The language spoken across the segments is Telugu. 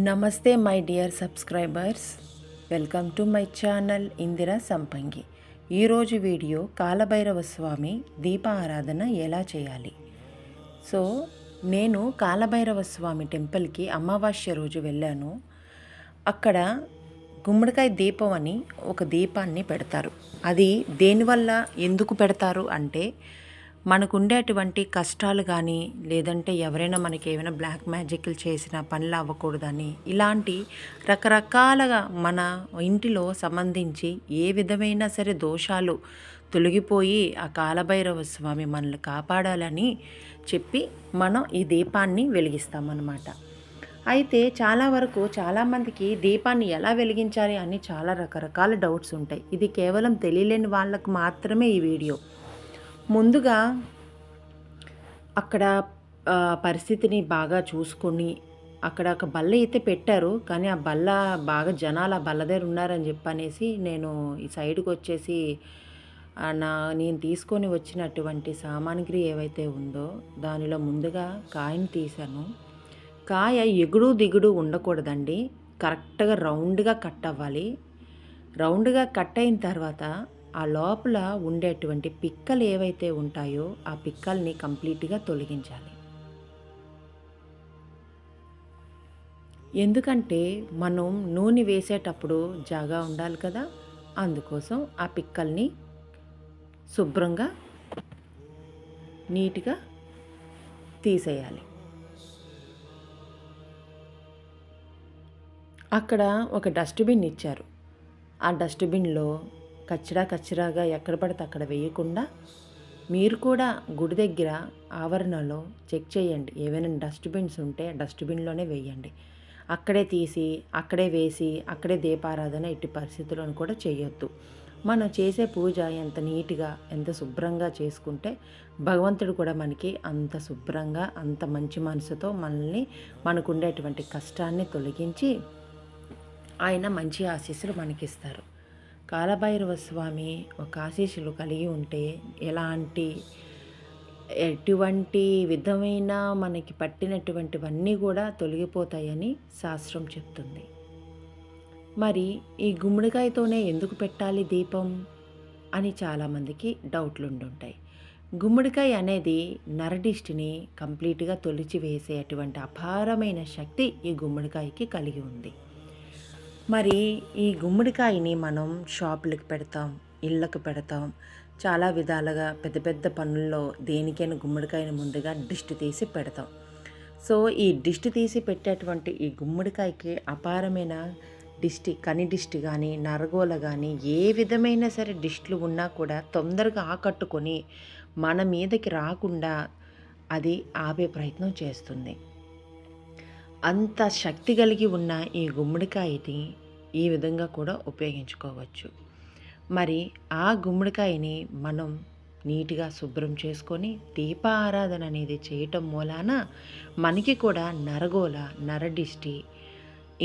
నమస్తే my dear subscribers, welcome to my channel Indira సంపంగి. ఈరోజు వీడియో కాలభైరవ స్వామి దీప ఆరాధన ఎలా చేయాలి. సో నేను కాలభైరవ స్వామి టెంపుల్కి అమావాస్య రోజు వెళ్ళాను. అక్కడ గుమ్మడికాయ దీపం అని ఒక దీపాన్ని పెడతారు. అది దేనివల్ల ఎందుకు పెడతారు అంటే, మనకు ఉండేటువంటి కష్టాలు కానీ, లేదంటే ఎవరైనా మనకి ఏమైనా బ్లాక్ మ్యాజిక్లు చేసిన పనులు అవ్వకూడదని, ఇలాంటి రకరకాలుగా మన ఇంటిలో సంబంధించి ఏ విధమైన సరే దోషాలు తొలగిపోయి ఆ కాలభైరవ స్వామి మనల్ని కాపాడాలని చెప్పి మనం ఈ దీపాన్ని వెలిగిస్తామన్నమాట. అయితే చాలా వరకు చాలామందికి దీపాన్ని ఎలా వెలిగించాలి అని చాలా రకరకాల డౌట్స్ ఉంటాయి. ఇది కేవలం తెలియలేని వాళ్ళకు మాత్రమే ఈ వీడియో. ముందుగా అక్కడ పరిస్థితిని బాగా చూసుకొని, అక్కడ ఒక బల్ల అయితే పెట్టారు. కానీ ఆ బల్ల బాగా జనాలు ఆ బల్ల దగ్గర ఉన్నారని చెప్పనేసి నేను ఈ సైడ్కి వచ్చేసి నేను తీసుకొని వచ్చినటువంటి సామాగ్రి ఏవైతే ఉందో దానిలో ముందుగా కాయని తీశాను. కాయ ఎగుడు దిగుడు ఉండకూడదండి, కరెక్ట్గా రౌండ్గా కట్ అవ్వాలి. రౌండ్గా కట్ అయిన తర్వాత ఆ లోపల ఉండేటువంటి పిక్కలు ఏవైతే ఉంటాయో ఆ పిక్కల్ని కంప్లీట్గా తొలగించాలి. ఎందుకంటే మనం నూనె వేసేటప్పుడు జాగా ఉండాలి కదా, అందుకోసం ఆ పిక్కల్ని శుభ్రంగా నీట్గా తీసేయాలి. అక్కడ ఒక డస్ట్బిన్ ఇచ్చారు. ఆ డస్ట్బిన్లో కచ్చరాగా ఎక్కడ పడితే అక్కడ వేయకుండా మీరు కూడా గుడి దగ్గర ఆవరణలో చెక్ చేయండి. ఏవైనా డస్ట్బిన్స్ ఉంటే డస్ట్బిన్లోనే వేయండి. అక్కడే తీసి అక్కడే వేసి అక్కడే దీపారాధన ఎట్టి పరిస్థితులను కూడా చేయొద్దు. మనం చేసే పూజ ఎంత నీట్గా ఎంత శుభ్రంగా చేసుకుంటే భగవంతుడు కూడా మనకి అంత శుభ్రంగా అంత మంచి మనసుతో మనల్ని మనకు ఉండేటువంటి కష్టాన్ని తొలగించి ఆయన మంచి ఆశీస్సులు మనకిస్తారు. కాలభైరవ స్వామి ఒక ఆశీస్సులు కలిగి ఉంటే ఎటువంటి విధమైన మనకి పట్టినటువంటివన్నీ కూడా తొలగిపోతాయని శాస్త్రం చెప్తుంది. మరి ఈ గుమ్మడికాయతోనే ఎందుకు పెట్టాలి దీపం అని చాలామందికి డౌట్లు ఉండుంటాయి. గుమ్మడికాయ అనేది నరడిష్టిని కంప్లీట్గా తొలిచివేసేటువంటి అపారమైన శక్తి ఈ గుమ్మడికాయకి కలిగి ఉంది. మరి ఈ గుమ్మడికాయని మనం షాపులకు పెడతాం, ఇళ్ళకు పెడతాం, చాలా విధాలుగా పెద్ద పెద్ద పనుల్లో దేనికైనా గుమ్మడికాయని ముందుగా దిష్టి తీసి పెడతాం. సో ఈ దిష్టి తీసి పెట్టేటువంటి ఈ గుమ్మడికాయకి అపారమైన కని దిష్టి కానీ, నరగోల కానీ, ఏ విధమైన సరే దిష్టిలు ఉన్నా కూడా తొందరగా ఆకట్టుకొని మన మీదకి రాకుండా అది ఆపే ప్రయత్నం చేస్తుంది. అంత శక్తి కలిగి ఉన్న ఈ గుమ్మడికాయని ఈ విధంగా కూడా ఉపయోగించుకోవచ్చు. మరి ఆ గుమ్మడికాయని మనం నీట్గా శుభ్రం చేసుకొని దీప ఆరాధన అనేది చేయటం మూలాన మనకి కూడా నరగోల, నరడిష్టి,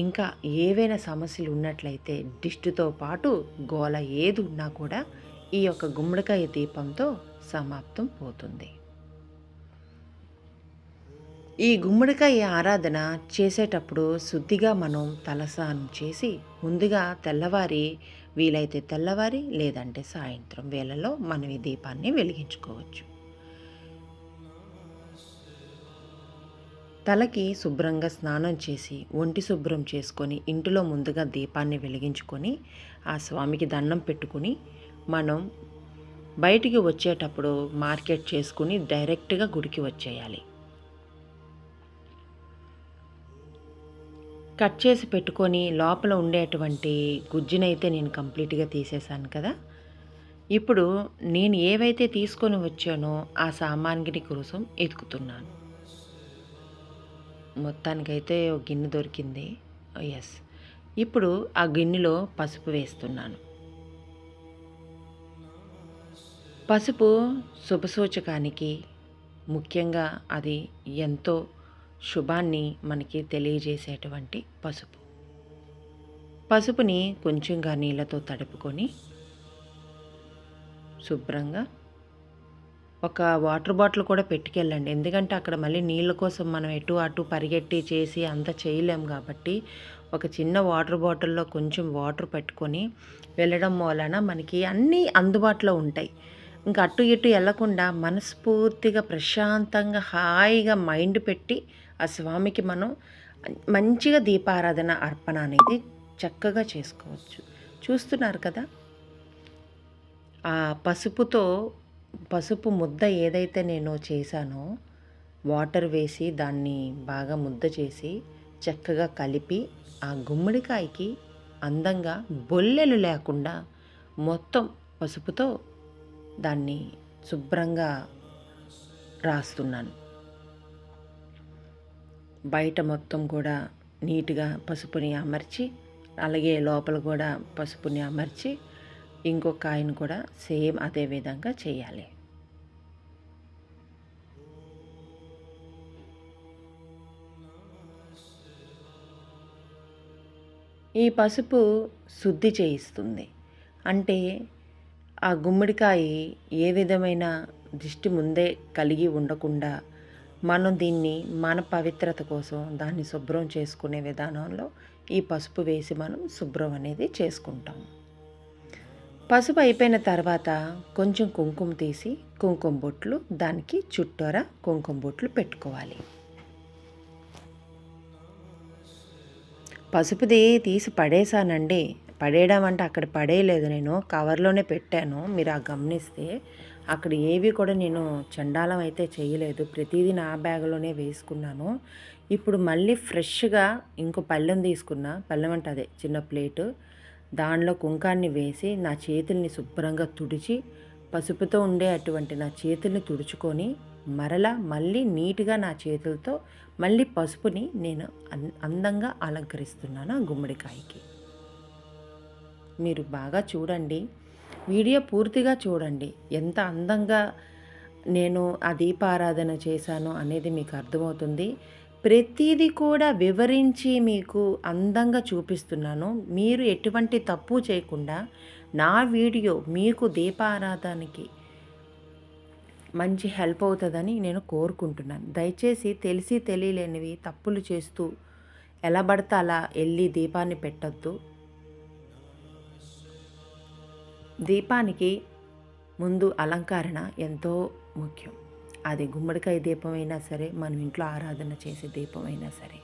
ఇంకా ఏవైనా సమస్యలు ఉన్నట్లయితే దిష్టితో పాటు గోల ఏది ఉన్నా కూడా ఈ యొక్క గుమ్మడికాయ దీపంతో సమాప్తం పోతుంది. ఈ గుమ్మడికాయ ఆరాధన చేసేటప్పుడు శుద్ధిగా మనం తలస్నానం చేసి ముందుగా వీలైతే తెల్లవారి లేదంటే సాయంత్రం వేళలో మనం ఈ దీపాన్ని వెలిగించుకోవచ్చు. తలకి శుభ్రంగా స్నానం చేసి ఒంటి శుభ్రం చేసుకొని ఇంటిలో ముందుగా దీపాన్ని వెలిగించుకొని ఆ స్వామికి దండం పెట్టుకుని మనం బయటికి వచ్చేటప్పుడు మార్కెట్ చేసుకుని డైరెక్ట్గా గుడికి వచ్చేయాలి. కట్ చేసి పెట్టుకొని లోపల ఉండేటువంటి గుజ్జునైతే నేను కంప్లీట్గా తీసేసాను కదా. ఇప్పుడు నేను ఏవైతే తీసుకొని వచ్చానో ఆ సామాగ్రి కోసం ఎతుకుతున్నాను. మొత్తానికైతే ఒక గిన్నె దొరికింది. ఎస్, ఇప్పుడు ఆ గిన్నెలో పసుపు వేస్తున్నాను. పసుపు శుభసూచకానికి ముఖ్యంగా అది ఎంతో శుభాన్ని మనకి తెలియజేసేటువంటి పసుపుని కొంచెంగా నీళ్ళతో తడుపుకొని శుభ్రంగా ఒక వాటర్ బాటిల్ కూడా పెట్టుకెళ్ళండి. ఎందుకంటే అక్కడ మళ్ళీ నీళ్ళ కోసం మనం ఎటు అటు పరిగెట్టి చేసి అంత చేయలేం కాబట్టి ఒక చిన్న వాటర్ బాటిల్లో కొంచెం వాటర్ పెట్టుకొని వెళ్ళడం వలన మనకి అన్నీ అందుబాటులో ఉంటాయి. ఇంకా అటు ఇటు వెళ్ళకుండా మనస్ఫూర్తిగా ప్రశాంతంగా హాయిగా మైండ్ పెట్టి ఆ స్వామికి మనం మంచిగా దీపారాధన అర్పణ అనేది చక్కగా చేసుకోవచ్చు. చూస్తున్నారు కదా, ఆ పసుపు ముద్ద ఏదైతే నేను చేశానో వాటర్ వేసి దాన్ని బాగా ముద్ద చేసి చక్కగా కలిపి ఆ గుమ్మడికాయకి అందంగా బొల్లెలు లేకుండా మొత్తం పసుపుతో దాన్ని శుభ్రంగా రాస్తున్నాను. బయట మొత్తం కూడా నీట్గా పసుపుని అమర్చి, అలాగే లోపల కూడా పసుపుని అమర్చి ఇంకో కాయను కూడా సేమ్ అదే విధంగా చేయాలి. ఈ పసుపు శుద్ధి చేయిస్తుంది. అంటే ఆ గుమ్మడికాయ ఏ విధమైన దిష్టి ముందే కలిగి ఉండకుండా మనం దీన్ని మన పవిత్రత కోసం దాన్ని శుభ్రం చేసుకునే విధానంలో ఈ పసుపు వేసి మనం శుభ్రం అనేది చేసుకుంటాం. పసుపు అయిపోయిన తర్వాత కొంచెం కుంకుమ తీసి కుంకుమ బొట్లు దానికి చుట్టూరా కుంకుమ బొట్లు పెట్టుకోవాలి. పసుపుది తీసి పడేసానండి. పడేయడం అంటే అక్కడ పడేయలేదు, నేను కవర్లోనే పెట్టాను. మీరు గమనిస్తే అక్కడ ఏవి కూడా నేను చండాలం అయితే చేయలేదు. ప్రతిదీ నా బ్యాగ్లోనే వేసుకున్నాను. ఇప్పుడు మళ్ళీ ఫ్రెష్గా ఇంకో పళ్ళెం తీసుకున్నా. పళ్ళెం అంటే అదే చిన్న ప్లేటు. దానిలో కుంకాన్ని వేసి నా చేతుల్ని శుభ్రంగా తుడిచి పసుపుతో ఉండే అటువంటి నా చేతుల్ని తుడుచుకొని మళ్ళీ నీట్గా నా చేతులతో మళ్ళీ పసుపుని నేను అందంగా అలంకరిస్తున్నాను ఆ గుమ్మడికాయకి. మీరు బాగా చూడండి, వీడియో పూర్తిగా చూడండి. ఎంత అందంగా నేను ఆ దీపారాధన చేశాను అనేది మీకు అర్థమవుతుంది. ప్రతిదీ కూడా వివరించి మీకు అందంగా చూపిస్తున్నాను. మీరు ఎటువంటి తప్పు చేయకుండా నా వీడియో మీకు దీపారాధనకి మంచి హెల్ప్ అవుతుందని నేను కోరుకుంటున్నాను. దయచేసి తెలిసి తెలియలేనివి తప్పులు చేస్తూ ఎలా పడితే అలా వెళ్ళి దీపాన్ని పెట్టద్దు. దీపానికి ముందు అలంకరణ ఎంతో ముఖ్యం. అది గుమ్మడికాయ దీపమైనా సరే, మనం ఇంట్లో ఆరాధన చేసే దీపమైనా సరే,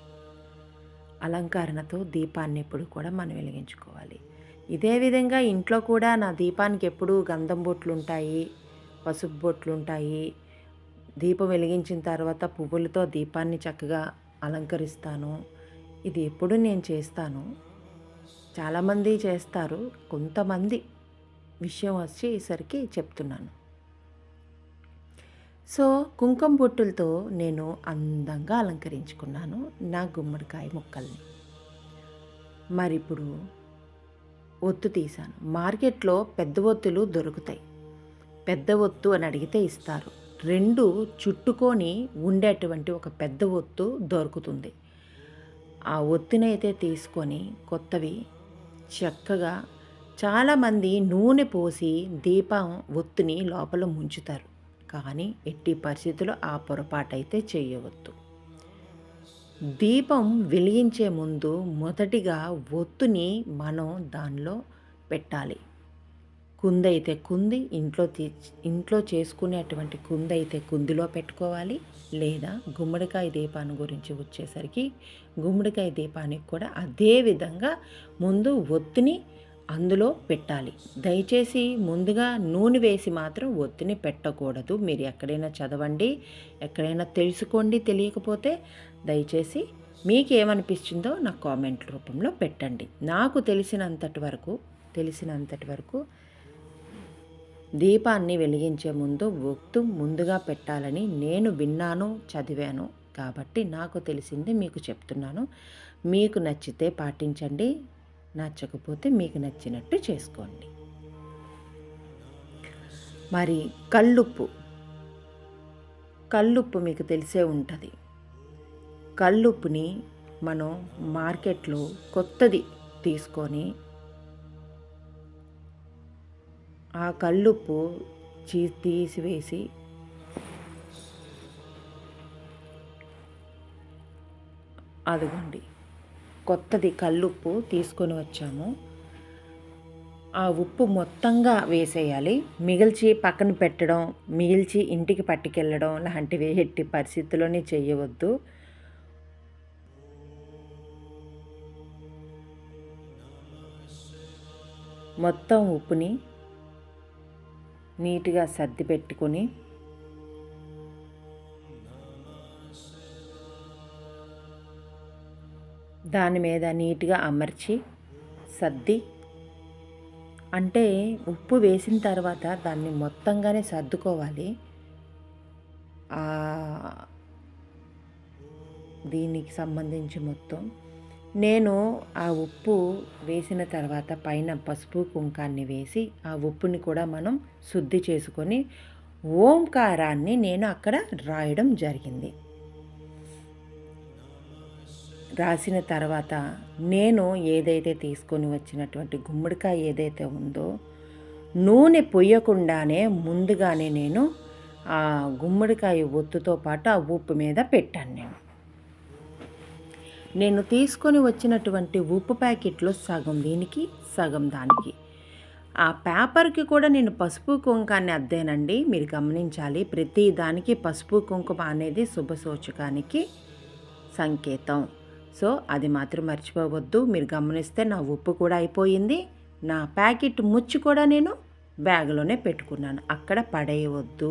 అలంకరణతో దీపాన్ని ఎప్పుడు కూడా మనం వెలిగించుకోవాలి. ఇదే విధంగా ఇంట్లో కూడా నా దీపానికి ఎప్పుడూ గంధం బొట్లు ఉంటాయి, పసుపు బొట్లు ఉంటాయి. దీపం వెలిగించిన తర్వాత పువ్వులతో దీపాన్ని చక్కగా అలంకరిస్తాను. ఇది ఎప్పుడు నేను చేస్తాను. చాలామంది చేస్తారు, కొంతమంది విషయం వచ్చేసరికి చెప్తున్నాను. సో కుంకుమ బొట్టులతో నేను అందంగా అలంకరించుకున్నాను నా గుమ్మడికాయ ముక్కల్ని. మరి ఇప్పుడు ఒత్తు తీశాను. మార్కెట్లో పెద్ద ఒత్తులు దొరుకుతాయి. పెద్ద ఒత్తు అని అడిగితే ఇస్తారు. 2 చుట్టుకొని ఉండేటువంటి ఒక పెద్ద ఒత్తు దొరుకుతుంది. ఆ ఒత్తునైతే తీసుకొని కొత్తవి చక్కగా చాలామంది నూనె పోసి దీపం ఒత్తుని లోపల ముంచుతారు. కానీ ఎట్టి పరిస్థితుల్లో ఆ పొరపాటైతే చేయవద్దు. దీపం వెలిగించే ముందు మొదటిగా ఒత్తుని మనం దానిలో పెట్టాలి. కుందైతే కుంది, ఇంట్లో చేసుకునేటువంటి కుందైతే కుందిలో పెట్టుకోవాలి. లేదా గుమ్మడికాయ దీపాన్ని గురించి వచ్చేసరికి గుమ్మడికాయ దీపానికి కూడా అదే విధంగా ముందు ఒత్తిని అందులో పెట్టాలి. దయచేసి ముందుగా నూనె వేసి మాత్రం ఒత్తిని పెట్టకూడదు. మీరు ఎక్కడైనా చదవండి, ఎక్కడైనా తెలుసుకోండి. తెలియకపోతే దయచేసి మీకు ఏమనిపించిందో నా కామెంట్ రూపంలో పెట్టండి. నాకు తెలిసినంతటి వరకు దీపాన్ని వెలిగించే ముందు ఒత్తు ముందుగా పెట్టాలని నేను విన్నాను, చదివాను. కాబట్టి నాకు తెలిసింది మీకు చెప్తున్నాను. మీకు నచ్చితే పాటించండి, నచ్చకపోతే మీకు నచ్చినట్టు చేసుకోండి. మరి కల్లుప్పు మీకు తెలిసే ఉంటుంది. కల్లుప్పుని మనం మార్కెట్లో కొత్తది తీసుకొని ఆ కల్లుప్పు తీసివేసి అదిగోండి కొత్తది కల్లుప్పు తీసుకొని వచ్చాము. ఆ ఉప్పు మొత్తంగా వేసేయాలి. మిగిల్చి పక్కన పెట్టడం, మిగిల్చి ఇంటికి పట్టుకెళ్ళడం లాంటివి ఎట్టి పరిస్థితుల్లోనే చేయవద్దు. మొత్తం ఉప్పుని నీట్గా సర్ది పెట్టుకొని దాని మీద నీట్గా అమర్చి సర్ది, అంటే ఉప్పు వేసిన తర్వాత దాన్ని మొత్తంగానే సర్దుకోవాలి. దీనికి సంబంధించి మొత్తం నేను ఆ ఉప్పు వేసిన తర్వాత పైన పసుపు కుంకాన్ని వేసి ఆ ఉప్పుని కూడా మనం శుద్ధి చేసుకొని ఓంకారాన్ని నేను అక్కడ రాయడం జరిగింది. రాసిన తర్వాత నేను ఏదైతే తీసుకొని వచ్చినటువంటి గుమ్మడికాయ ఏదైతే ఉందో నూనె పొయ్యకుండానే ముందుగానే నేను ఆ గుమ్మడికాయ ఒత్తుతో పాటు ఆ ఉప్పు మీద పెట్టాను. నేను తీసుకొని వచ్చినటువంటి ఉప్పు ప్యాకెట్లో సగం దీనికి సగం దానికి. ఆ పేపర్కి కూడా నేను పసుపు కుంకాన్ని అద్దానండి. మీరు గమనించాలి, ప్రతి దానికి పసుపు కుంకుమ అనేది శుభసూచకానికి సంకేతం. సో అది మాత్రం మర్చిపోవద్దు. మీరు గమనిస్తే నా ఉప్పు కూడా అయిపోయింది. నా ప్యాకెట్ ముచ్చి కూడా నేను బ్యాగ్లోనే పెట్టుకున్నాను. అక్కడ పడేయవద్దు.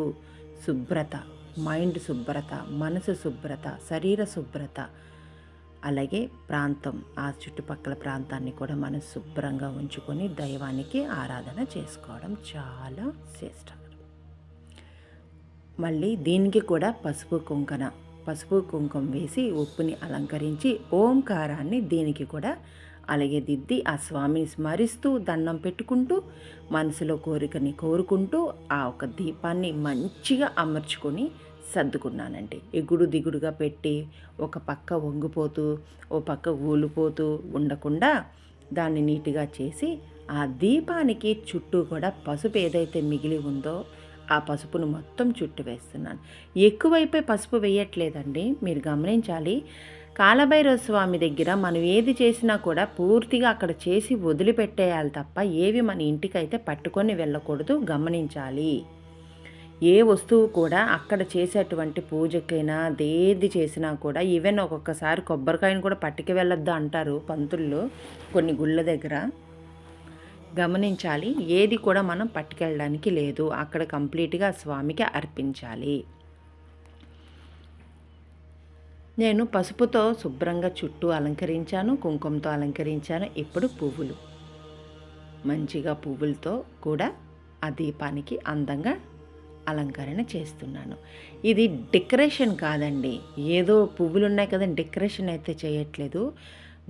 శుభ్రత, మైండ్ శుభ్రత, మనసు శుభ్రత, శరీర శుభ్రత, అలాగే ప్రాంతం, ఆ చుట్టుపక్కల ప్రాంతాన్ని కూడా మనం శుభ్రంగా ఉంచుకొని దైవానికి ఆరాధన చేసుకోవడం చాలా శ్రేష్టకరం. మళ్ళీ దీనికి కూడా పసుపు కుంకుమ వేసి ఉప్పుని అలంకరించి ఓంకారాన్ని దీనికి కూడా అలాగే దిద్ది ఆ స్వామిని స్మరిస్తూ దండం పెట్టుకుంటూ మనసులో కోరికని కోరుకుంటూ ఆ ఒక దీపాన్ని మంచిగా అమర్చుకొని సర్దుకున్నానండి. ఎగుడు దిగుడుగా పెట్టి ఒక పక్క వంగిపోతూ ఓ పక్క ఊలిపోతూ ఉండకుండా దాన్ని నీట్గా చేసి ఆ దీపానికి చుట్టూ కూడా పసుపు ఏదైతే మిగిలి ఉందో ఆ పసుపును మొత్తం చుట్టూ వేస్తున్నాను. ఎక్కువైపోయి పసుపు వేయట్లేదండి. మీరు గమనించాలి, కాలభైరవ స్వామి దగ్గర మనం ఏది చేసినా కూడా పూర్తిగా అక్కడ చేసి వదిలిపెట్టేయాలి తప్ప ఏవి మన ఇంటికైతే పట్టుకొని వెళ్ళకూడదు. గమనించాలి, ఏ వస్తువు కూడా అక్కడ చేసేటువంటి పూజకైనా ఏది చేసినా కూడా ఈవెన్ ఒక్కొక్కసారి కొబ్బరికాయను కూడా పట్టుకు వెళ్ళొద్దు అంటారు పంతుల్లో కొన్ని గుళ్ళ దగ్గర. గమనించాలి, ఏది కూడా మనం పట్టుకెళ్ళడానికి లేదు. అక్కడ కంప్లీట్గా స్వామికి అర్పించాలి. నేను పసుపుతో శుభ్రంగా చుట్టూ అలంకరించాను, కుంకుమతో అలంకరించాను. ఇప్పుడు పువ్వులు, మంచిగా పువ్వులతో కూడా ఆ దీపానికి అందంగా అలంకరణ చేస్తున్నాను. ఇది డెకరేషన్ కాదండి, ఏదో పువ్వులు ఉన్నాయి కదా డెకరేషన్ అయితే చేయట్లేదు.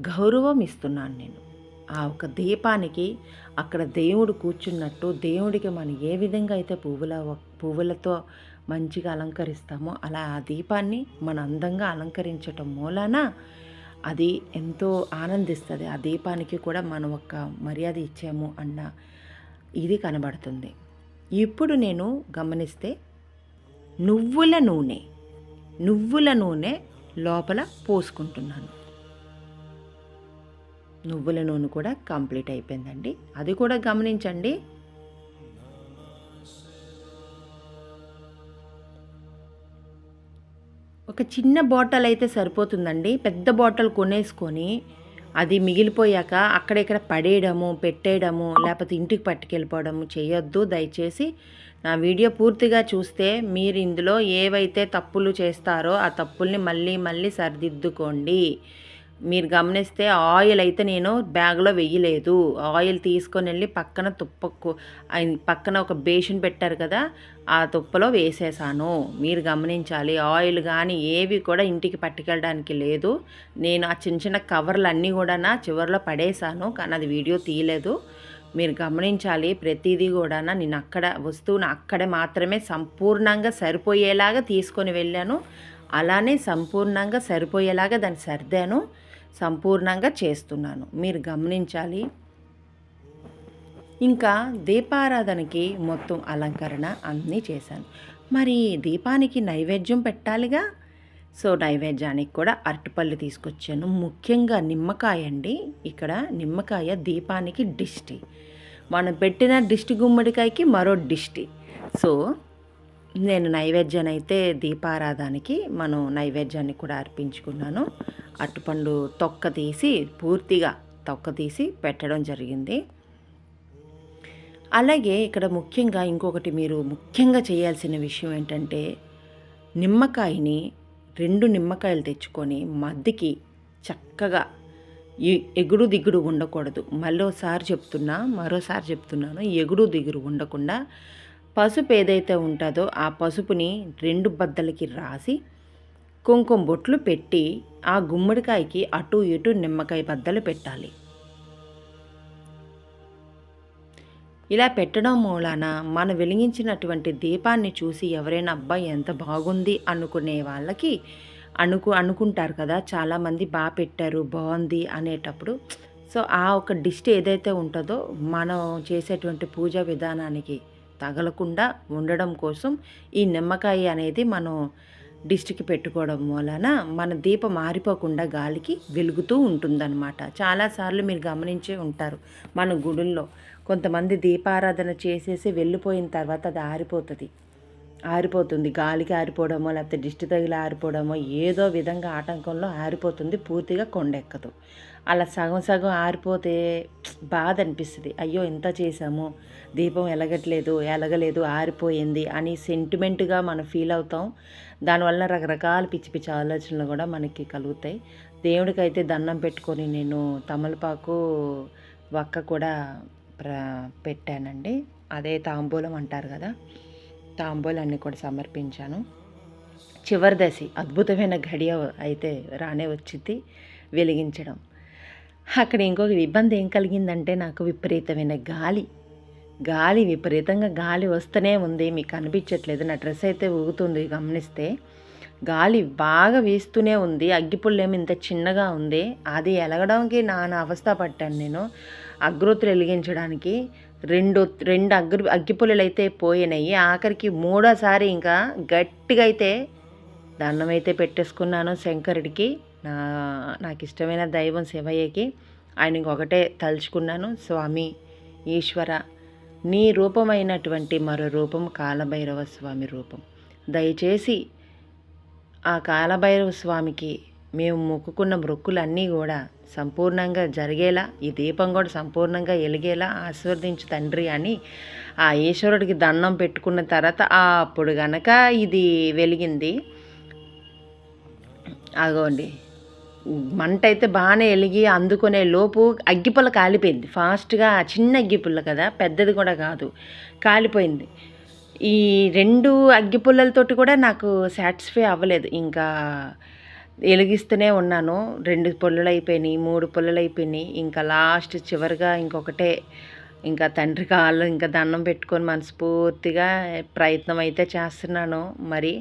గౌరవం ఇస్తున్నాను నేను ఆ ఒక దీపానికి. అక్కడ దేవుడు కూర్చున్నట్టు దేవుడికి మనం ఏ విధంగా అయితే పువ్వులతో మంచిగా అలంకరిస్తామో అలా ఆ దీపాన్ని మన అందంగా అలంకరించటం మూలాన అది ఎంతో ఆనందిస్తుంది. ఆ దీపానికి కూడా మనం ఒక మర్యాద ఇచ్చాము అన్న ఇది కనబడుతుంది. ఇప్పుడు నేను గమనిస్తే నువ్వుల నూనె లోపల పోసుకుంటున్నాను. నువ్వుల నూనె కూడా కంప్లీట్ అయిపోయిందండి. అది కూడా గమనించండి. ఒక చిన్న బాటిల్ అయితే సరిపోతుందండి. పెద్ద బాటిల్ కొనేసుకొని అది మిగిలిపోయాక అక్కడెక్కడ పడేయడము, పెట్టేయడము, లేకపోతే ఇంటికి పట్టుకెళ్ళిపోవడము చేయొద్దు. దయచేసి నా వీడియో పూర్తిగా చూస్తే మీరు ఇందులో ఏవైతే తప్పులు చేస్తారో ఆ తప్పుల్ని మళ్ళీ సరిదిద్దుకోండి. మీరు గమనిస్తే ఆయిల్ అయితే నేను బ్యాగ్లో వేయలేదు. ఆయిల్ తీసుకొని వెళ్ళి పక్కన ఒక బేసిన్ పెట్టారు కదా, ఆ తుప్పలో వేసేసాను. మీరు గమనించాలి, ఆయిల్ కానీ ఏవి కూడా ఇంటికి పట్టుకెళ్ళడానికి లేదు. నేను ఆ చిన్న కవర్లు అన్నీ కూడా చివరిలో పడేసాను, కానీ అది వీడియో తీయలేదు. మీరు గమనించాలి, ప్రతిదీ కూడా నేను వస్తువును అక్కడే మాత్రమే సంపూర్ణంగా సరిపోయేలాగా తీసుకొని వెళ్ళాను. అలానే సంపూర్ణంగా సరిపోయేలాగా దాన్ని సర్దాను, సంపూర్ణంగా చేస్తున్నాను. మీరు గమనించాలి. ఇంకా దీపారాధనకి మొత్తం అలంకరణ అన్నీ చేశాను. మరి దీపానికి నైవేద్యం పెట్టాలిగా. సో నైవేద్యానికి కూడా అరటిపళ్ళు తీసుకొచ్చాను. ముఖ్యంగా నిమ్మకాయ అండి. ఇక్కడ నిమ్మకాయ దీపానికి దిష్టి, మనం పెట్టిన దిష్టి గుమ్మడికాయకి మరో దిష్టి. సో నేను నైవేద్యాన్ని అయితే దీపారాధనకి మనం నైవేద్యాన్ని కూడా అర్పించుకున్నాను. అరటిపండు తొక్క తీసి పూర్తిగా తొక్క తీసి పెట్టడం జరిగింది. అలాగే ఇక్కడ ముఖ్యంగా ఇంకొకటి మీరు ముఖ్యంగా చేయాల్సిన విషయం ఏంటంటే, నిమ్మకాయని 2 నిమ్మకాయలు తెచ్చుకొని మధ్యకి చక్కగా ఎగుడు దిగుడు ఉండకూడదు. మరోసారి చెప్తున్నాను, ఎగుడు దిగుడు ఉండకుండా పసుపు ఏదైతే ఉంటుందో ఆ పసుపుని 2 బద్దలకి రాసి కుంకుమ బొట్లు పెట్టి ఆ గుమ్మడికాయకి అటు ఇటు నిమ్మకాయ బద్దలు పెట్టాలి. ఇలా పెట్టడం మూలాన మనం వెలిగించినటువంటి దీపాన్ని చూసి ఎవరైనా అబ్బాయి ఎంత బాగుంది అనుకునే వాళ్ళకి అనుకుంటారు కదా, చాలామంది బాగా పెట్టారు బాగుంది అనేటప్పుడు. సో ఆ ఒక దిష్టి ఏదైతే ఉంటుందో మనం చేసేటువంటి పూజా విధానానికి తగలకుండా ఉండడం కోసం ఈ నిమ్మకాయ అనేది మనం దిష్టికి పెట్టుకోవడం వలన మన దీపం ఆరిపోకుండా గాలికి వెలుగుతూ ఉంటుందన్నమాట. చాలాసార్లు మీరు గమనించే ఉంటారు, మన గుడుల్లో కొంతమంది దీపారాధన చేసేసి వెళ్ళిపోయిన తర్వాత అది ఆరిపోతుంది, గాలికి ఆరిపోవడమో లేకపోతే దిష్టి తగిలి ఆరిపోవడమో ఏదో విధంగా ఆటంకంలో ఆరిపోతుంది, పూర్తిగా కొండెక్కదు. అలా సగం సగం ఆరిపోతే బాధ అనిపిస్తుంది. అయ్యో ఇంత చేసాము, దీపం ఎలగలేదు ఆరిపోయింది అని సెంటిమెంట్గా మనం ఫీల్ అవుతాం. దానివల్ల రకరకాల పిచ్చి పిచ్చి ఆలోచనలు కూడా మనకి కలుగుతాయి. దేవుడికైతే దండం పెట్టుకొని నేను తమలపాకు వక్క కూడా పెట్టానండి. అదే తాంబూలం అంటారు కదా, తాంబూలాన్ని కూడా సమర్పించాను. చివరి దశ అద్భుతమైన గడియ అయితే రానే వచ్చింది వెలిగించడం. అక్కడ ఇంకొక ఇబ్బంది ఏం కలిగిందంటే, నాకు విపరీతమైన విపరీతంగా గాలి వస్తూనే ఉంది. మీకు కనిపించట్లేదు, నా డ్రెస్ అయితే ఊగుతుంది గమనిస్తే. గాలి బాగా వీస్తూనే ఉంది. అగ్గిపుల్లేమో ఇంత చిన్నగా ఉంది, అది ఎలగడానికి నానా అవస్థ పట్టాను నేను. అగ్రొత్తులు వెలిగించడానికి రెండు అగ్గిపుల్లలు అయితే పోయినాయి. ఆఖరికి మూడోసారి ఇంకా గట్టిగా అయితే దండం అయితే పెట్టేసుకున్నాను శంకరుడికి, నాకు ఇష్టమైన దైవం శివయ్యకి. ఆయనకి ఒకటే తలుచుకున్నాను, స్వామి ఈశ్వర, నీ రూపమైనటువంటి మరో రూపం కాలభైరవ స్వామి రూపం. దయచేసి ఆ కాలభైరవ స్వామికి మేము మొక్కుకున్న మొక్కులన్నీ కూడా సంపూర్ణంగా జరిగేలా, ఈ దీపం కూడా సంపూర్ణంగా వెలిగేలా ఆశీర్వదించు తండ్రి అని ఆ ఈశ్వరుడికి దండం పెట్టుకున్న తర్వాత అప్పుడు గనక ఇది వెలిగింది. అగోండి, మంట అయితే బాగానే వెలిగి అందుకునే లోపు అగ్గిపుల్ల కాలిపోయింది ఫాస్ట్గా. చిన్న అగ్గిపుల్ల కదా, పెద్దది కూడా కాదు, కాలిపోయింది. ఈ 2 అగ్గిపుల్లలతోటి కూడా నాకు సాటిస్ఫై అవ్వలేదు. ఇంకా వెలిగిస్తూనే ఉన్నాను. 2 పుల్లలు అయిపోయినాయి, 3 పుల్లలు అయిపోయినాయి. ఇంకా లాస్ట్ చివరిగా ఇంకొకటే, ఇంకా తండ్రి కాళ్ళు ఇంకా దండం పెట్టుకొని మనస్ఫూర్తిగా ప్రయత్నం అయితే చేస్తున్నాను. మరి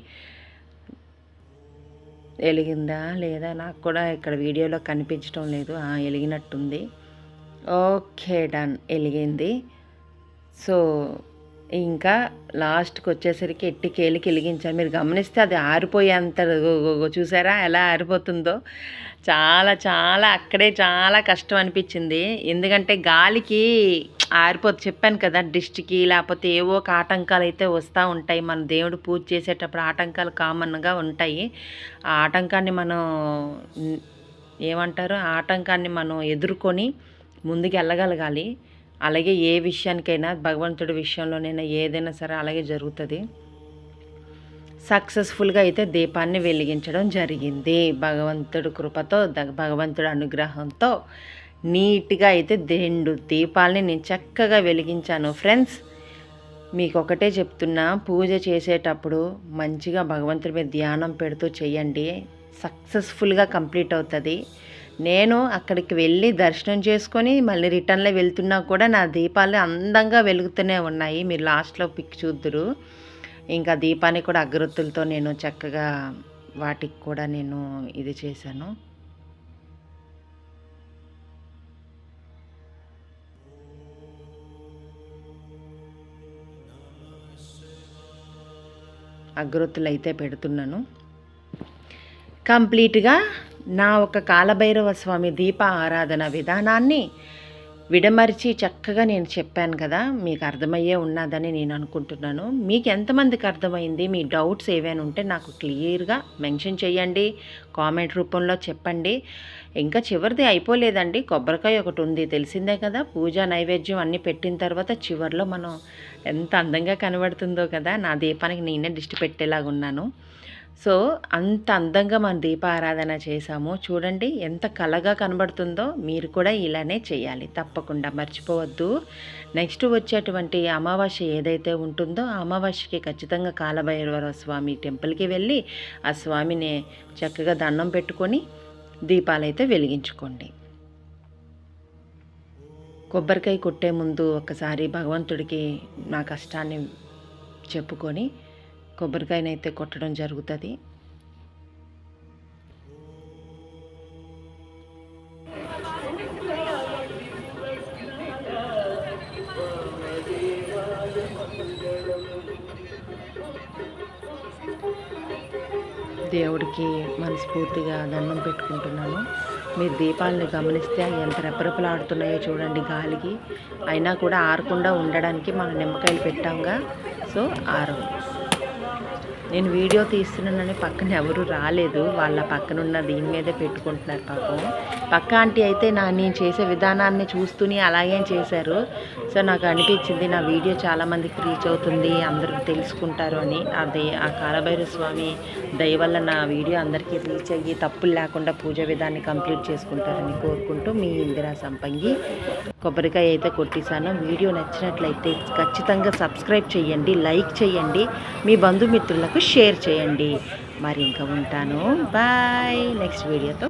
వెలిగిందా లేదా నాకు కూడా ఇక్కడ వీడియోలో కనిపించడం లేదు. వెలిగినట్టుంది. ఓకే, డన్, వెలిగింది. సో ఇంకా లాస్ట్కి వచ్చేసరికి ఎట్టికేలికి వెలిగించాను. మీరు గమనిస్తే అది ఆరిపోయేంత, చూసారా ఎలా ఆరిపోతుందో. చాలా చాలా అక్కడే చాలా కష్టం అనిపించింది. ఎందుకంటే గాలికి చెప్పాను కదా, దిష్టికి లేకపోతే ఏవో ఒక ఆటంకాలు అయితే వస్తూ ఉంటాయి. మన దేవుడు పూజ చేసేటప్పుడు ఆటంకాలు కామన్గా ఉంటాయి. ఆ ఆటంకాన్ని మనం ఆటంకాన్ని మనం ఎదుర్కొని ముందుకు వెళ్ళగలగాలి. అలాగే ఏ విషయానికైనా, భగవంతుడి విషయంలోనైనా ఏదైనా సరే అలాగే జరుగుతుంది. సక్సెస్ఫుల్గా అయితే దీపాన్ని వెలిగించడం జరిగింది. భగవంతుడి కృపతో, భగవంతుడి అనుగ్రహంతో నీట్గా అయితే 2 దీపాలని నేను చక్కగా వెలిగించాను. ఫ్రెండ్స్, మీకు ఒకటే చెప్తున్నా, పూజ చేసేటప్పుడు మంచిగా భగవంతుడి మీద ధ్యానం పెడుతూ చేయండి, సక్సెస్ఫుల్గా కంప్లీట్ అవుతుంది. నేను అక్కడికి వెళ్ళి దర్శనం చేసుకొని మళ్ళీ రిటర్న్లో వెళ్తున్నా కూడా నా దీపాలు అందంగా వెలుగుతూనే ఉన్నాయి. మీరు లాస్ట్లో పిక్ చూద్దురు. ఇంకా దీపాన్ని కూడా అగరొత్తులతో నేను చక్కగా వాటికి కూడా నేను ఇది చేశాను. అగరొత్తులు అయితే పెడుతున్నాను. కంప్లీట్గా నా ఒక కాలభైరవ స్వామి దీప ఆరాధన విధానాన్ని విడమరిచి చక్కగా నేను చెప్పాను కదా, మీకు అర్థమయ్యే ఉన్నదని నేను అనుకుంటున్నాను. మీకు ఎంతమందికి అర్థమైంది? మీ డౌట్స్ ఏవైనా ఉంటే నాకు క్లియర్గా మెన్షన్ చేయండి, కామెంట్ రూపంలో చెప్పండి. ఇంకా చివరిది అయిపోలేదండి, కొబ్బరికాయ ఒకటి ఉంది, తెలిసిందే కదా. పూజ నైవేద్యం అన్నీ పెట్టిన తర్వాత చివరిలో మనం ఎంత అందంగా కనబడుతుందో కదా. నా దీపానికి నేనే దిష్టి పెట్టేలాగా ఉన్నాను. సో అంత అందంగా మన దీపారాధన చేసాము. చూడండి ఎంత కళగా కనబడుతుందో. మీరు కూడా ఇలానే చేయాలి, తప్పకుండా మర్చిపోవద్దు. నెక్స్ట్ వచ్చేటువంటి అమావాస్య ఏదైతే ఉంటుందో ఆ అమావాస్యకి ఖచ్చితంగా కాలభైరవ స్వామి టెంపుల్కి వెళ్ళి ఆ స్వామిని చక్కగా దండం పెట్టుకొని దీపాలైతే వెలిగించుకోండి. కొబ్బరికాయ కొట్టే ముందు ఒకసారి భగవంతుడికి నా కష్టాన్ని చెప్పుకొని కొబ్బరికాయనైతే కొట్టడం జరుగుతుంది. దేవుడికి మనస్ఫూర్తిగా దండం పెట్టుకుంటున్నాను. మీరు దీపాలను గమనిస్తే ఎంత రెపరెపలాడుతున్నాయో చూడండి గాలికి. అయినా కూడా ఆరకుండా ఉండడానికి మనం నిమ్మకాయలు పెట్టాంగా, సో ఆరవు. నేను వీడియో తీస్తున్నానని పక్కన ఎవరు రాలేదు, వాళ్ళ పక్కనున్న దీని మీదే పెట్టుకుంటున్నారు పాపం. పక్క ఆంటీ అయితే నేను చేసే విధానాన్ని చూస్తూనే అలాగే చేశారు. సో నాకు అనిపించింది నా వీడియో చాలామందికి రీచ్ అవుతుంది, అందరూ తెలుసుకుంటారు అని. ఆ కాలభైరవ స్వామి దయ వల్ల నా వీడియో అందరికీ రీచ్ అయ్యి తప్పులు లేకుండా పూజ విధాన్ని కంప్లీట్ చేసుకుంటారని కోరుకుంటూ మీ ఇందిరా సంపంగి. కొబ్బరికాయ అయితే కొట్టేశాను. వీడియో నచ్చినట్లయితే ఖచ్చితంగా సబ్స్క్రైబ్ చేయండి, లైక్ చేయండి, మీ బంధుమిత్రులకు షేర్ చేయండి. మరి ఇంకా ఉంటాను, బాయ్. నెక్స్ట్ వీడియోతో